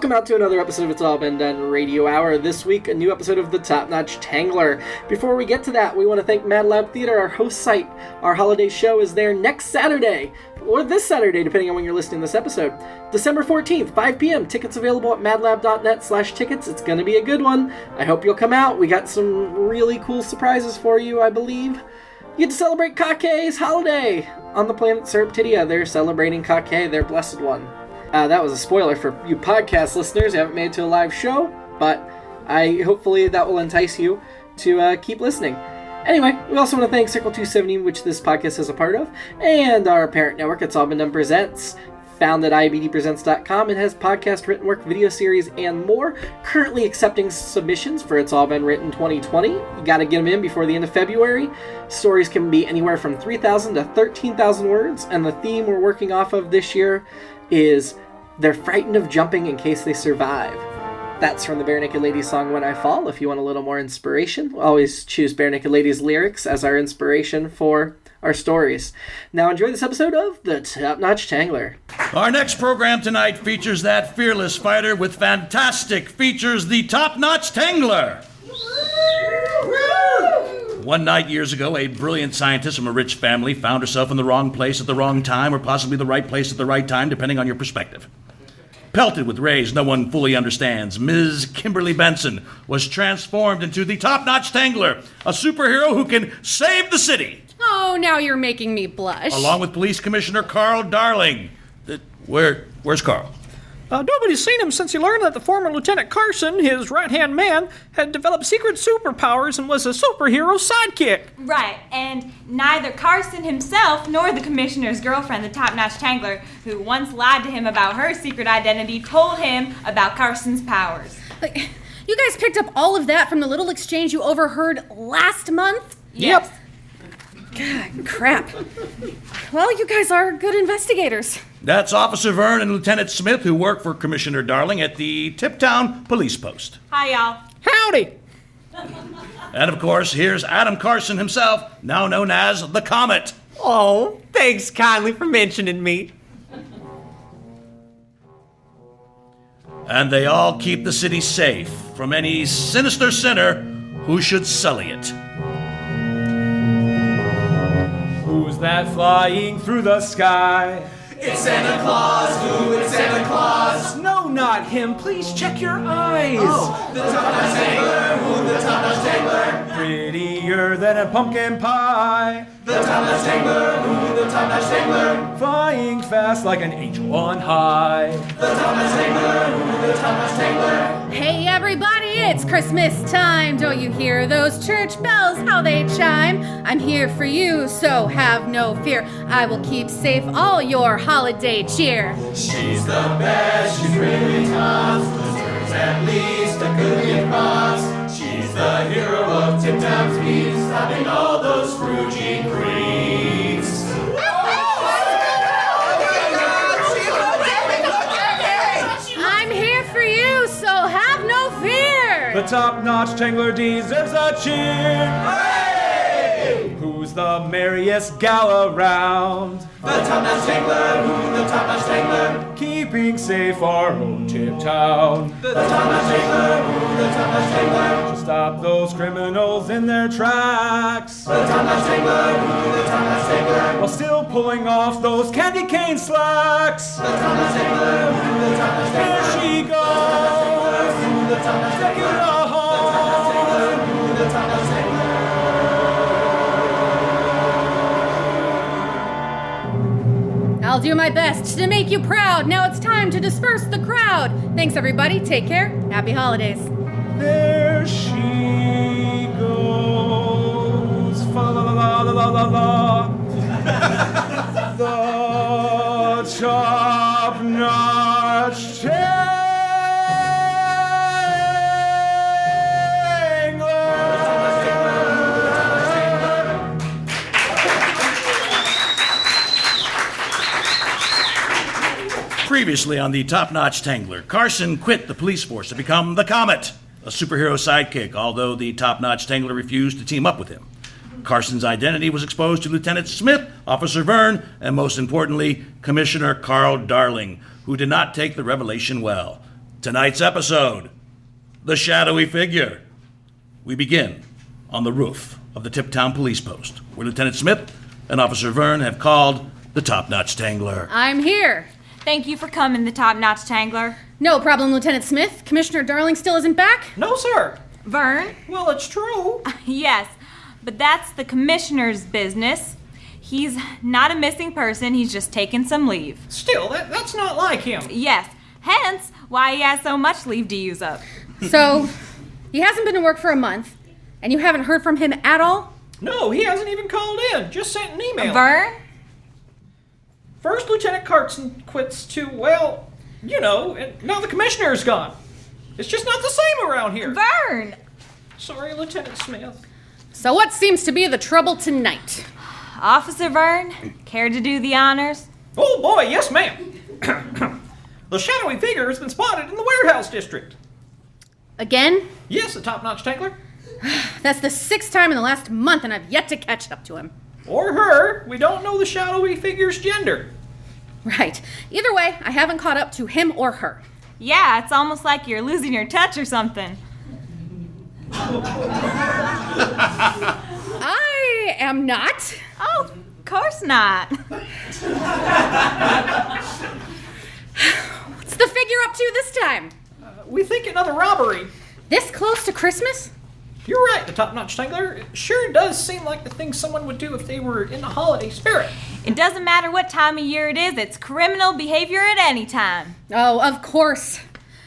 Welcome out to another episode of It's All Been Done Radio Hour. This week, a new episode of the Topnotch Tangler. Before we get to that, we want to thank MadLab Theater, our host site. Our holiday show is there next Saturday, or this Saturday, depending on when you're listening to this episode. December 14th, 5 p.m. Tickets available at madlab.net/tickets. It's going to be a good one. I hope you'll come out. We got some really cool surprises for you, I believe. You get to celebrate Kake's holiday on the planet Surreptitia. They're celebrating Kake, their blessed one. That was a spoiler for you podcast listeners who haven't made it to a live show, but hopefully that will entice you to keep listening. Anyway, we also want to thank Circle 270, which this podcast is a part of, and our parent network, It's All Been Done Presents, found at IABDpresents.com. It has podcast, written work, video series, and more. Currently accepting submissions for It's All Been Written 2020. You got to get them in before the end of February. Stories can be anywhere from 3,000 to 13,000 words, and the theme we're working off of this year is they're frightened of jumping in case they survive. That's from the Bare Naked Ladies song When I Fall. If you want a little more inspiration, we'll always choose Bare Naked Ladies lyrics as our inspiration for our stories. Now enjoy this episode of the Topnotch Tangler. Our next program tonight features that fearless fighter with fantastic features, the Topnotch Tangler. One night years ago, a brilliant scientist from a rich family found herself in the wrong place at the wrong time, or possibly the right place at the right time, depending on your perspective. Pelted with rays no one fully understands, Ms. Kimberly Benson was transformed into the Topnotch Tangler, a superhero who can save the city. Oh, now you're making me blush. Along with Police Commissioner Carl Darling. Where's Carl? Nobody's seen him since he learned that the former Lieutenant Carson, his right-hand man, had developed secret superpowers and was a superhero sidekick. Right, and neither Carson himself nor the commissioner's girlfriend, the Topnotch Tangler, who once lied to him about her secret identity, told him about Carson's powers. You guys picked up all of that from the little exchange you overheard last month? Yes. God, crap. Well, you guys are good investigators. That's Officer Vern and Lieutenant Smith, who work for Commissioner Darling at the Tiptown Police Post. Hi, y'all. Howdy! And of course, here's Adam Carson himself, now known as the Comet. Oh, thanks kindly for mentioning me. And they all keep the city safe from any sinister sinner who should sully it. Who's that flying through the sky? It's Santa Claus, ooh, it's Santa Claus. No, not him. Please check your eyes. Oh, the Topnotch Tangler, ooh, the Topnotch Tangler. Prettier than a pumpkin pie. The Topnotch Tangler, ooh, the Topnotch Tangler. Flying fast like an angel on high. The Topnotch Tangler, ooh, the Topnotch Tangler. Hey everybody, it's Christmas time. Don't you hear those church bells, how they chime? I'm here for you, so have no fear. I will keep safe all your holiday cheer. She's the best, she's really tops. Deserves at least a good gift box. She's the hero of Tiptown's Peace, stopping all those Scroogey creeps. I'm here for you, so have no fear. The Topnotch Tangler deserves a cheer. Hey! Who's the merriest gal around? The Topnotch Tangler, ooh, the Topnotch Tangler. Keeping safe our own Tiptown. The Topnotch Tangler, ooh, the Topnotch Tangler. To stop those criminals in their tracks. The Topnotch Tangler, ooh, the Topnotch Tangler. While still pulling off those candy cane slacks. The Topnotch Tangler, ooh, the Topnotch Tangler. Here she goes. Ooh, the Topnotch Take it Tangler. home. Ooh, the Topnotch Tangler. I'll do my best to make you proud. Now it's time to disperse the crowd. Thanks everybody, take care, happy holidays. There she goes. Fa la la la la la la. The Topnotch Tangler. Previously on the Topnotch Tangler, Carson quit the police force to become the Comet, a superhero sidekick, although the Topnotch Tangler refused to team up with him. Carson's identity was exposed to Lieutenant Smith, Officer Vern, and most importantly, Commissioner Carl Darling, who did not take the revelation well. Tonight's episode, The Shadowy Figure. We begin on the roof of the Tiptown Police Post, where Lieutenant Smith and Officer Vern have called the Topnotch Tangler. I'm here. Thank you for coming, the Topnotch Tangler. No problem, Lieutenant Smith. Commissioner Darling still isn't back? No, sir. Vern? Well, it's true. Yes, but that's the commissioner's business. He's not a missing person, he's just taking some leave. Still, that's not like him. Yes, hence why he has so much leave to use up. So, he hasn't been to work for a month, and you haven't heard from him at all? No, he hasn't even called in. Just sent an email. Vern? First Lieutenant Carson quits to, well, you know, and now the commissioner's gone. It's just not the same around here. Vern! Sorry, Lieutenant Smith. So what seems to be the trouble tonight? Officer Vern, care to do the honors? Oh boy, yes ma'am. The shadowy figure has been spotted in the warehouse district. Again? Yes, the Topnotch Tangler. That's the 6th time in the last month, and I've yet to catch up to him. Or her. We don't know the shadowy figure's gender. Right. Either way, I haven't caught up to him or her. Yeah, it's almost like you're losing your touch or something. I am not. Oh, of course not. What's the figure up to this time? We think another robbery. This close to Christmas? You're right, the Topnotch Tangler. It sure does seem like the thing someone would do if they were in the holiday spirit. It doesn't matter what time of year it is, it's criminal behavior at any time. Oh, of course.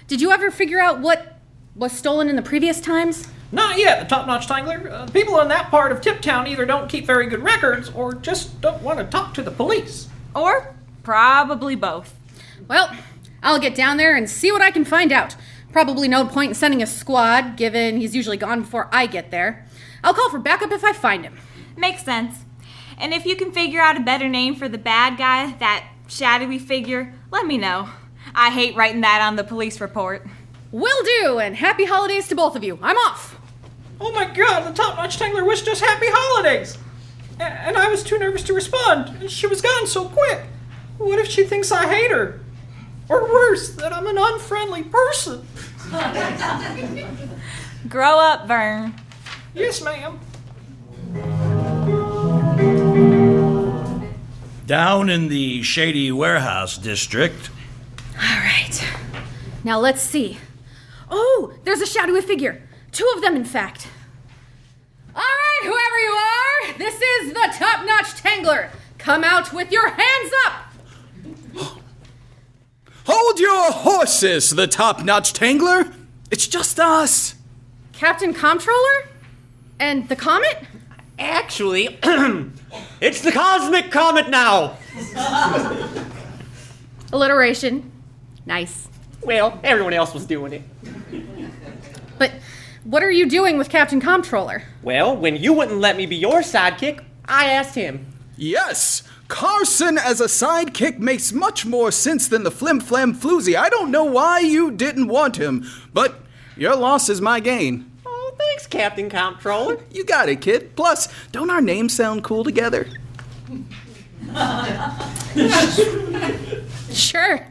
Did you ever figure out what was stolen in the previous times? Not yet, the Topnotch Tangler. The people in that part of Tiptown either don't keep very good records or just don't want to talk to the police. Or probably both. Well, I'll get down there and see what I can find out. Probably no point in sending a squad, given he's usually gone before I get there. I'll call for backup if I find him. Makes sense. And if you can figure out a better name for the bad guy, that shadowy figure, let me know. I hate writing that on the police report. Will do, and happy holidays to both of you. I'm off. Oh my god, the Topnotch Tangler wished us happy holidays! And I was too nervous to respond, and she was gone so quick. What if she thinks I hate her? Or worse, that I'm an unfriendly person? Grow up, Vern. Yes, ma'am. Down in the shady warehouse district. All right. Now let's see. Oh, there's a shadowy figure. 2 of them, in fact. All right, whoever you are, this is the Topnotch Tangler. Come out with your hands up. Hold your horses, the Topnotch Tangler. It's just us. Captain Comptroller? And the Comet? Actually, it's the Cosmic Comet now. Alliteration. Nice. Well, everyone else was doing it. But what are you doing with Captain Comptroller? Well, when you wouldn't let me be your sidekick, I asked him. Yes, Carson as a sidekick makes much more sense than the flim-flam floozy. I don't know why you didn't want him, but your loss is my gain. Oh, thanks, Captain Comptroller. You got it, kid. Plus, don't our names sound cool together? Sure.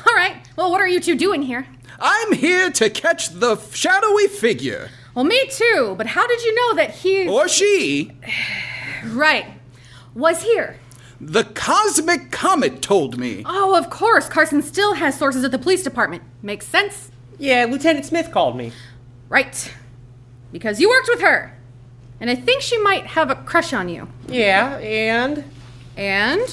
All right, well, what are you 2 doing here? I'm here to catch the shadowy figure. Well, me too, but how did you know that he... Or she. Right. Was here. The Cosmic Comet told me. Oh, of course. Carson still has sources at the police department. Makes sense. Yeah, Lieutenant Smith called me. Right. Because you worked with her. And I think she might have a crush on you. Yeah, and? And?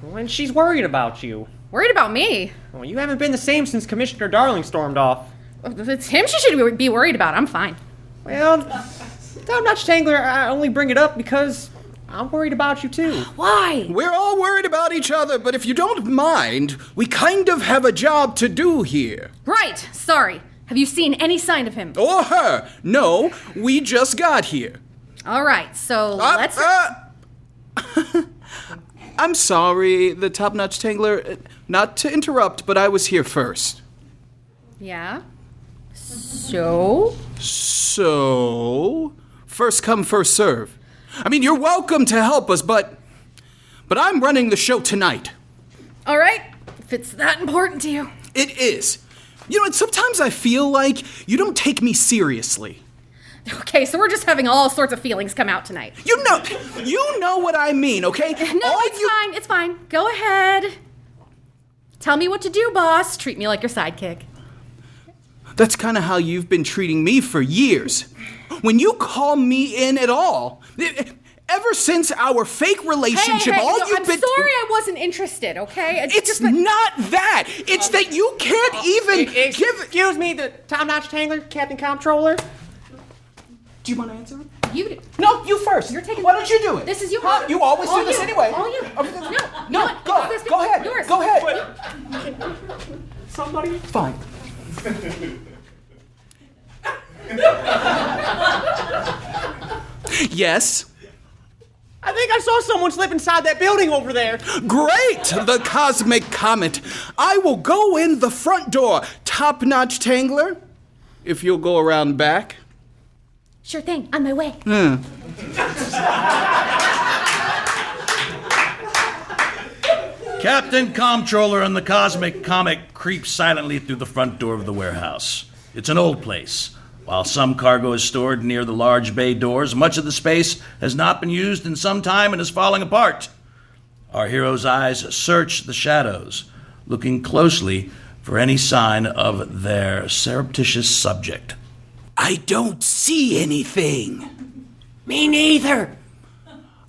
When she's worried about you. Worried about me? Well, you haven't been the same since Commissioner Darling stormed off. If it's him she should be worried about. I'm fine. Well, Topnotch Tangler, I only bring it up because I'm worried about you too. Why? We're all worried about each other, but if you don't mind, we kind of have a job to do here. Right. Sorry. Have you seen any sign of him? Or her. No, we just got here. All right, so let's... I'm sorry, the Topnotch Tangler. Not to interrupt, but I was here first. Yeah? So? So? First come, first serve. I mean, you're welcome to help us, but I'm running the show tonight. All right, if it's that important to you. It is. And sometimes I feel like you don't take me seriously. Okay, so we're just having all sorts of feelings come out tonight. You know what I mean, okay? No, it's fine. Go ahead. Tell me what to do, boss. Treat me like your sidekick. That's kind of how you've been treating me for years. When you call me in at all, ever since our fake relationship, I'm you've been... sorry I wasn't interested, okay? It's not that. It's that you can't even give... Excuse me, the Topnotch Tangler, Captain Comptroller. Do you want to answer it? You do. No, you first. You're taking... Why don't you do it? This is yours. Huh? You always do this anyway. All you. No, go ahead. Yours. Go ahead. Somebody? Fine. Yes? I think I saw someone slip inside that building over there. Great! The Cosmic Comet. I will go in the front door. Topnotch Tangler, if you'll go around back. Sure thing. On my way. Captain Comptroller and the Cosmic Comet creep silently through the front door of the warehouse. It's an old place. While some cargo is stored near the large bay doors, much of the space has not been used in some time and is falling apart. Our hero's eyes search the shadows, looking closely for any sign of their surreptitious subject. I don't see anything. Me neither.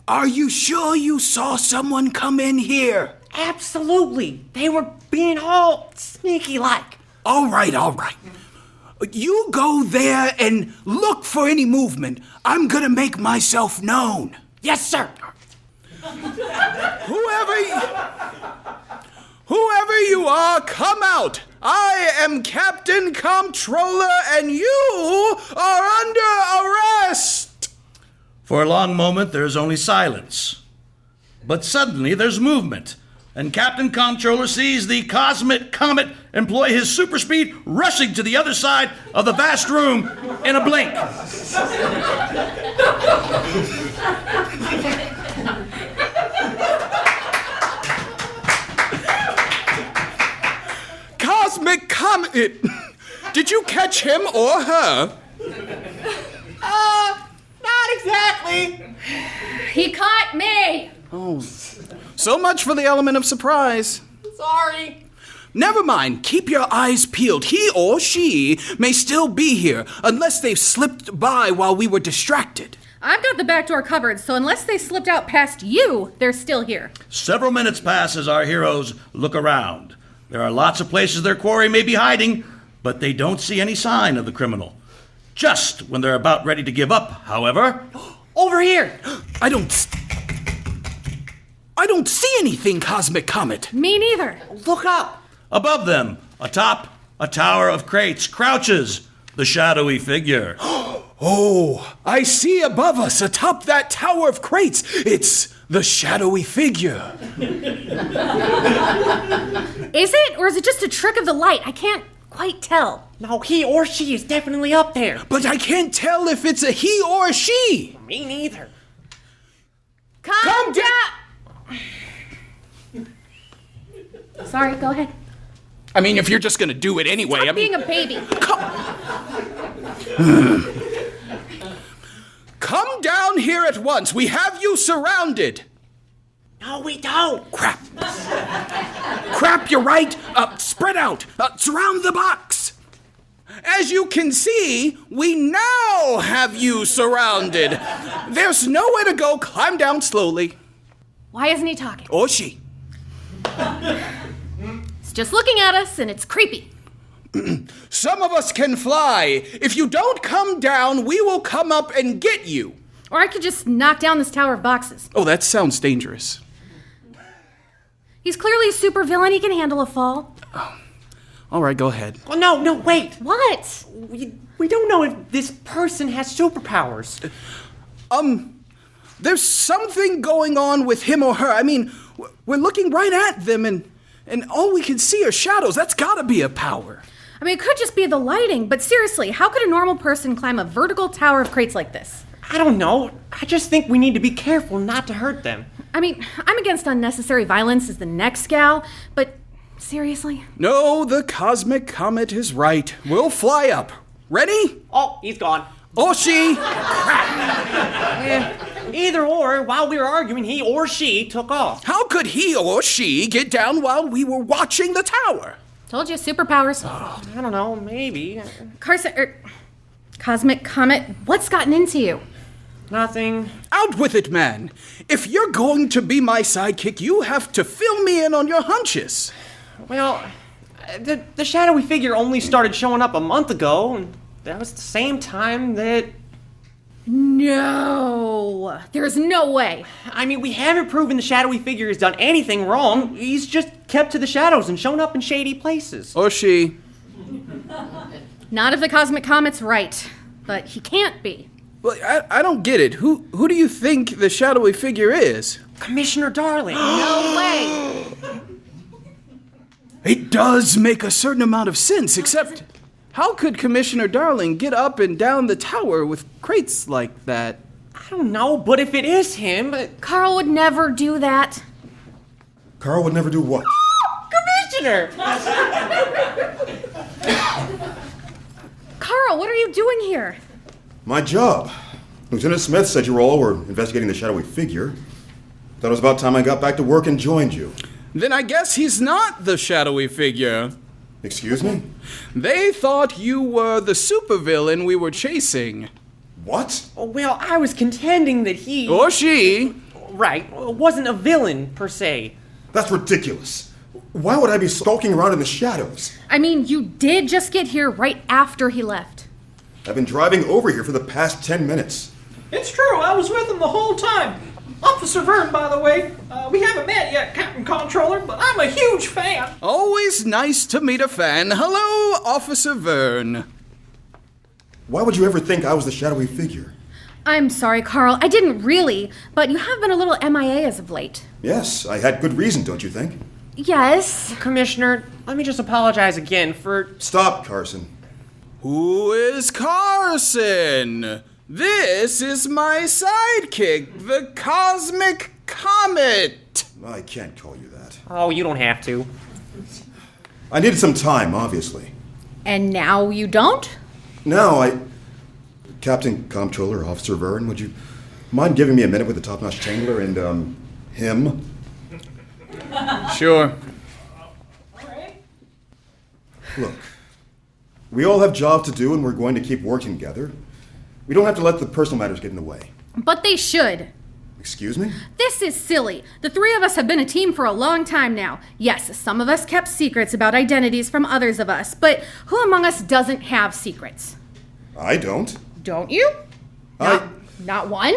Are you sure you saw someone come in here? Absolutely. They were being all sneaky-like. All right. You go there and look for any movement. I'm gonna make myself known. Yes, sir. Whoever you are, come out. I am Captain Comptroller and you are under arrest. For a long moment, there's only silence. But suddenly, there's movement. And Captain Comptroller sees the Cosmic Comet employ his super speed, rushing to the other side of the vast room in a blink. Cosmic Comet! Did you catch him or her? Not exactly. He caught me. Oh, so much for the element of surprise. Sorry. Never mind. Keep your eyes peeled. He or she may still be here, unless they've slipped by while we were distracted. I've got the back door covered, so unless they slipped out past you, they're still here. Several minutes pass as our heroes look around. There are lots of places their quarry may be hiding, but they don't see any sign of the criminal. Just when they're about ready to give up, however... Over here. I don't see anything, Cosmic Comet. Me neither. Look up. Above them, atop a tower of crates, crouches the Shadowy Figure. Oh, I see above us, atop that tower of crates. It's the Shadowy Figure. Is it, or is it just a trick of the light? I can't quite tell. No, he or she is definitely up there. But I can't tell if it's a he or a she. Me neither. Come down! Sorry, go ahead. I mean, if you're just gonna do it anyway, Stop being a baby. Come down here at once. We have you surrounded. No, we don't. Crap, you're right. Spread out. Surround the box. As you can see, we now have you surrounded. There's nowhere to go. Climb down slowly. Why isn't he talking? Or she. He's just looking at us, and it's creepy. Some of us can fly. If you don't come down, we will come up and get you. Or I could just knock down this tower of boxes. Oh, that sounds dangerous. He's clearly a supervillain. He can handle a fall. All right, go ahead. Oh, no, wait. What? We don't know if this person has superpowers. There's something going on with him or her. I mean, we're looking right at them, and all we can see are shadows. That's gotta be a power. I mean, it could just be the lighting, but seriously, how could a normal person climb a vertical tower of crates like this? I don't know. I just think we need to be careful not to hurt them. I mean, I'm against unnecessary violence as the next gal, but Seriously? No, the Cosmic Comet is right. We'll fly up. Ready? Oh, he's gone. Or she? Either or, while we were arguing, he or she took off. How could he or she get down while we were watching the tower? Told you, superpowers. I don't know, maybe. Carson, Cosmic Comet, what's gotten into you? Nothing. Out with it, man. If you're going to be my sidekick, you have to fill me in on your hunches. Well, the shadowy figure only started showing up a month ago, and that was the same time that... No, there's no way. I mean, we haven't proven the shadowy figure has done anything wrong. He's just kept to the shadows and shown up in shady places. Or she? Not if the Cosmic Comet's right, but he can't be. Well, I don't get it. Who do you think the shadowy figure is? Commissioner Darling. No way. It does make a certain amount of sense, except how could Commissioner Darling get up and down the tower with crates like that? I don't know, but if it is him... Carl would never do that. Carl would never do what? Commissioner! Carl, what are you doing here? My job. Lieutenant Smith said you all were investigating the shadowy figure. Thought it was about time I got back to work and joined you. Then I guess he's not the shadowy figure. Excuse me? They thought you were the supervillain we were chasing. What? Well, I was contending that he... Or she. Right, wasn't a villain, per se. That's ridiculous. Why would I be skulking around in the shadows? I mean, you did just get here right after he left. I've been driving over here for the past 10 minutes. It's true, I was with him the whole time. Officer Vern, by the way. We haven't met yet, Captain Comptroller, but I'm a huge fan. Always nice to meet a fan. Hello, Officer Vern. Why would you ever think I was the shadowy figure? I'm sorry, Carl. I didn't really, but you have been a little MIA as of late. Yes, I had good reason, don't you think? Yes. Commissioner, let me just apologize again for... Stop, Carson. Who is Carson? This is my sidekick, the Cosmic Comet. I can't call you that. Oh, you don't have to. I needed some time, obviously. And now you don't? Now Captain Comptroller, Officer Vern, would you mind giving me a minute with the Topnotch Tangler and, him? Sure. Look, we all have jobs to do and we're going to keep working together. We don't have to let the personal matters get in the way. But they should. Excuse me? This is silly. The three of us have been a team for a long time now. Yes, some of us kept secrets about identities from others of us, but who among us doesn't have secrets? I don't. Don't you? Not one?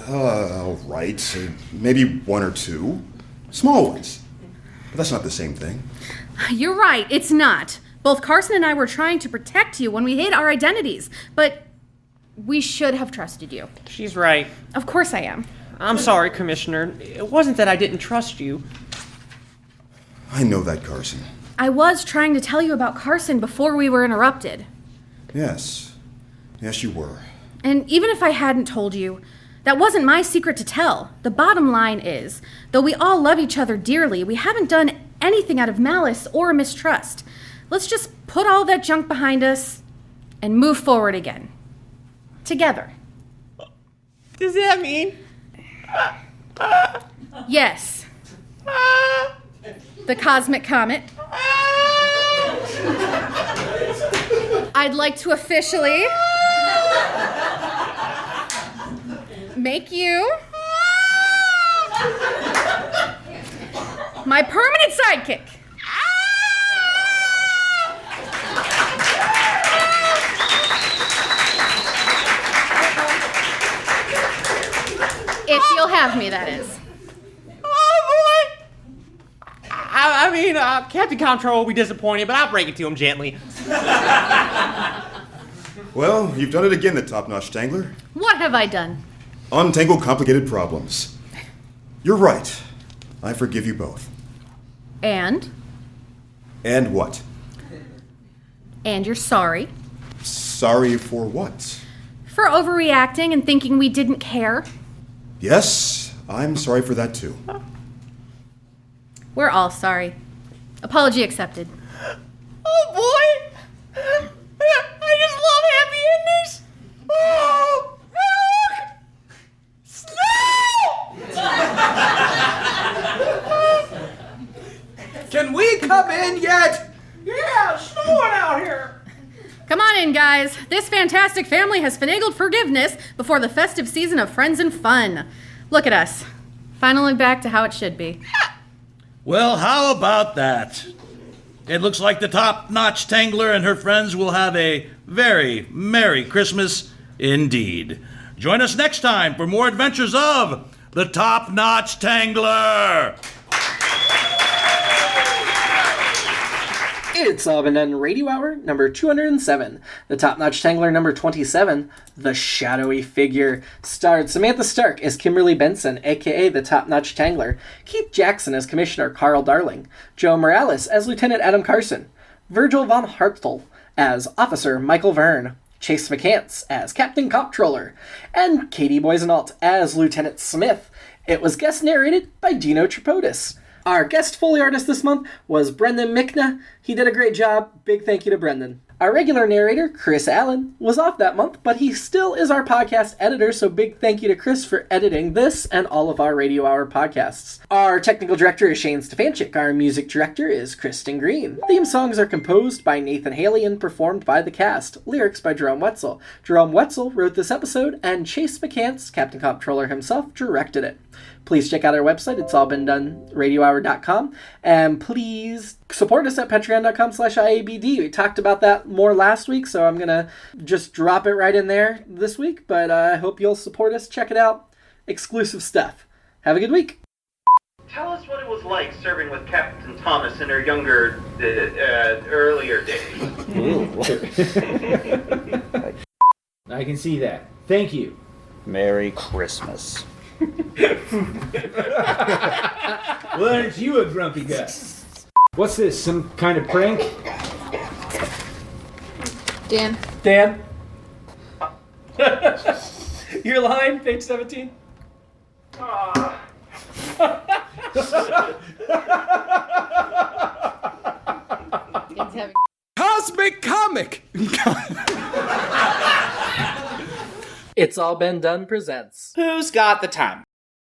All right. Maybe one or two. Small ones. But that's not the same thing. You're right, it's not. Both Carson and I were trying to protect you when we hid our identities, but we should have trusted you. She's right. Of course I am. I'm sorry, Commissioner. It wasn't that I didn't trust you. I know that, Carson. I was trying to tell you about Carson before we were interrupted. Yes. Yes, you were. And even if I hadn't told you, that wasn't my secret to tell. The bottom line is, though we all love each other dearly, we haven't done anything out of malice or mistrust. Let's just put all that junk behind us and move forward again. Together. Does that mean? Yes. The Cosmic Comet. I'd like to officially make you my permanent sidekick. If you'll have me, that is. Oh, boy! I mean, Captain Comptroller will be disappointed, but I'll break it to him gently. Well, you've done it again, the Topnotch Tangler. What have I done? Untangle complicated problems. You're right. I forgive you both. And what? And you're sorry. Sorry for what? For overreacting and thinking we didn't care. Yes, I'm sorry for that too. We're all sorry. Apology accepted. Oh boy! I just love happy endings! Oh! Look! Snow! Can we come in yet? Yeah, snowing out here! Come on in, guys. This fantastic family has finagled forgiveness before the festive season of friends and fun. Look at us. Finally back to how it should be. Well, how about that? It looks like the Topnotch Tangler and her friends will have a very Merry Christmas indeed. Join us next time for more adventures of the Topnotch Tangler. It's All Been Done Radio Hour number 207. The Topnotch Tangler number 27, The Shadowy Figure, starred Samantha Stark as Kimberly Benson, a.k.a. the Topnotch Tangler, Keith Jackson as Commissioner Carl Darling, Joe Morales as Lieutenant Adam Carson, Virgil von Hartzel as Officer Michael Vern, Chase McCants as Captain Comptroller, and Katie Boissoneault as Lieutenant Smith. It was guest narrated by Dino Tripodis. Our guest Foley artist this month was Brendan Michna. He did a great job. Big thank you to Brendan. Our regular narrator, Chris Allen, was off that month, but he still is our podcast editor, so big thank you to Chris for editing this and all of our Radio Hour podcasts. Our technical director is Shane Stefanchik. Our music director is Kristin Green. Theme songs are composed by Nathan Haley and performed by the cast. Lyrics by Jerome Wetzel. Jerome Wetzel wrote this episode, and Chase McCants, Captain Comptroller himself, directed it. Please check out our website. It's allbeendoneradiohour.com. And please support us at patreon.com/IABD. We talked about that more last week, so I'm going to just drop it right in there this week. But I hope you'll support us. Check it out. Exclusive stuff. Have a good week. Tell us what it was like serving with Captain Thomas in her younger, earlier days. I can see that. Thank you. Merry Christmas. Well, aren't you a grumpy guy? What's this, some kind of prank? Dan. Dan? Your line, page 17. Cosmic Comet! It's All Been Done presents. Who's got the time?